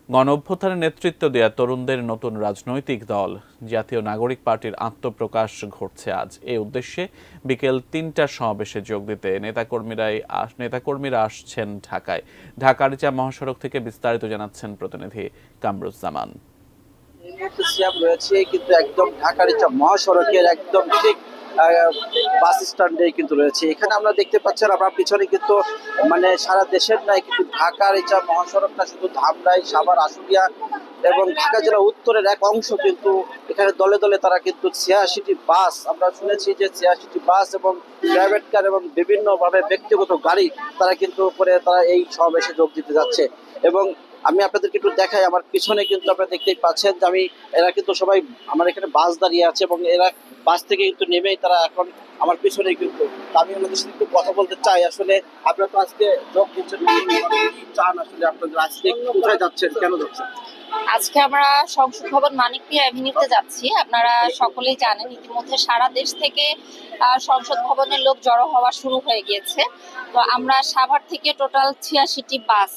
গণঅভ্যুত্থানে নেতৃত্ব দেয়া তরুণদের নতুন রাজনৈতিক দল জাতীয় নাগরিক পার্টির আত্মপ্রকাশ ঘটছে আজ। এই উদ্দেশ্যে বিকেল ৩টার সমাবেশে যোগ দিতে নেতাকর্মীরা আসছেন ঢাকায়। ঢাকা আরিচা মহাসড়ক থেকে বিস্তারিত জানাচ্ছেন প্রতিনিধি কামরুজ্জামান। সিয়াম রয়েছে কিন্তু একদম ঢাকা আরিচা মহাসড়কের একদম ঠিক বাস স্ট্যান্ডে কিন্তু রয়েছে। এখানে আমরা দেখতে পাচ্ছেন আপনার পিছনে কিন্তু মানে সারা দেশের নাই কিন্তু ঢাকা আরিচা মহাসড়কটা শুধু ধামরাই, সাভার, আশুলিয়া এবং ঢাকা জেলার উত্তরের এক অংশ কিন্তু এখানে দলে দলে তারা কিন্তু ৮৬টি বাস, আমরা শুনেছি যে ৮৬টি বাস এবং প্রাইভেট কার এবং বিভিন্নভাবে ব্যক্তিগত গাড়ি তারা কিন্তু তারা এই সমাবেশে যোগ দিতে যাচ্ছে। এবং আমি আপনাদেরকে একটু দেখাই, আমার পিছনে কিন্তু আপনারা দেখতেই পাচ্ছেন যে এরা কিন্তু সবাই আমার এখানে বাস দাঁড়িয়ে আছে এবং এরা বাস থেকে কিন্তু নেমেই তারা এখন আমার পিছনে কিন্তু। আমি ওনাদের সাথে একটু কথা বলতে চাই। আসলে আপনারা তো আজকে যোগ দিচ্ছেন, কি চান আসলে আপনাদের আজকে কোথায় যাচ্ছেন, কেন যাচ্ছেন? আজকে আমরা সংসদ ভবন মানিক মিয়া অ্যাভিনিউতে যাচ্ছি। আপনারা সকলেই জানেন ইতিমধ্যে সারা দেশ থেকে সংসদ ভবনের লোক জড়ো হওয়া শুরু হয়ে গিয়েছে। তো আমরা সাভার থেকে টোটাল ৮৬টি বাস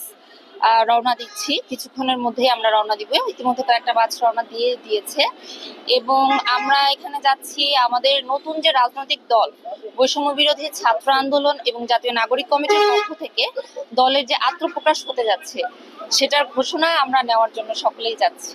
রওনা দিচ্ছি। কিছুক্ষণের মধ্যেই আমরা রওনা দিব। ইতিমধ্যে কয়েকটা বাস রওনা দিয়েছে এবং আমরা এখানে যাচ্ছি আমাদের নতুন যে রাজনৈতিক দল বৈষম্য বিরোধী ছাত্র আন্দোলন এবং জাতীয় নাগরিক কমিটির পক্ষ থেকে দলের যে আত্মপ্রকাশ হতে যাচ্ছে সেটার ঘোষণা আমরা নেওয়ার জন্য সকলেই যাচ্ছি।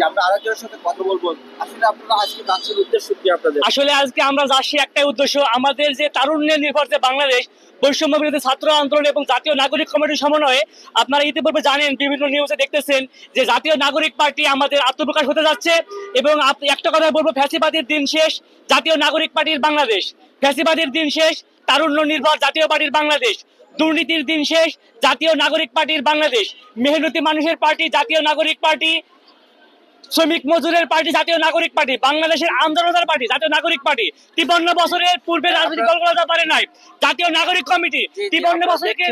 আমরা আরেকজনের সাথে কথা বলবো। আসলে আপনারা আজকে যাচ্ছেন উদ্দেশ্য কি আপনাদের? আসলে আজকে আমরা যাচ্ছি একটাই উদ্দেশ্য, আমাদের যে তারুণ্যের নির্ভর যে বাংলাদেশ বৈষম্য বিরোধী ছাত্র আন্দোলন এবং জাতীয় নাগরিক কমিটির সমন্বয়ে আপনারা ইতিপূর্বে জানেন, বিভিন্ন নিউজে দেখতেছেন যে জাতীয় নাগরিক পার্টি আমাদের আত্মপ্রকাশ হতে যাচ্ছে। এবং একটা কথা বলবো, ফ্যাসিবাদীর দিন শেষ, জাতীয় নাগরিক পার্টির বাংলাদেশ। ফ্যাসিবাদীর দিন শেষ, তারুণ্য নির্ভর জাতীয় পার্টির বাংলাদেশ। দুর্নীতির দিন শেষ, জাতীয় নাগরিক পার্টির বাংলাদেশ। মেহনতি মানুষের পার্টি জাতীয় নাগরিক পার্টি, শ্রমিক মজুরের পার্টি জাতীয় নাগরিক পার্টি, বাংলাদেশের আন্দোলনের পার্টি জাতীয় নাগরিক পার্টি। ৫৩ বছরের পূর্বে রাজনৈতিক দলগুলো পারে নাই, জাতীয় নাগরিক কমিটি ৫৩ বছরকে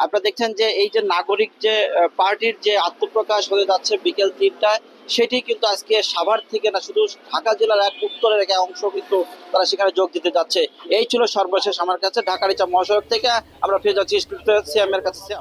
আপনারা দেখছেন যে এই যে নাগরিক যে পার্টির যে আত্মপ্রকাশ হয়ে যাচ্ছে বিকেল ৩টায়, সেটি কিন্তু আজকে সাভার থেকে না, শুধু ঢাকা জেলার এক উত্তরের এক অংশ কিন্তু তারা সেখানে যোগ দিতে যাচ্ছে। এই ছিল সর্বশেষ আমার কাছে ঢাকা আরিচা মহাসড়ক থেকে। আমরা ফিরে যাচ্ছি সিয়ামের কাছে।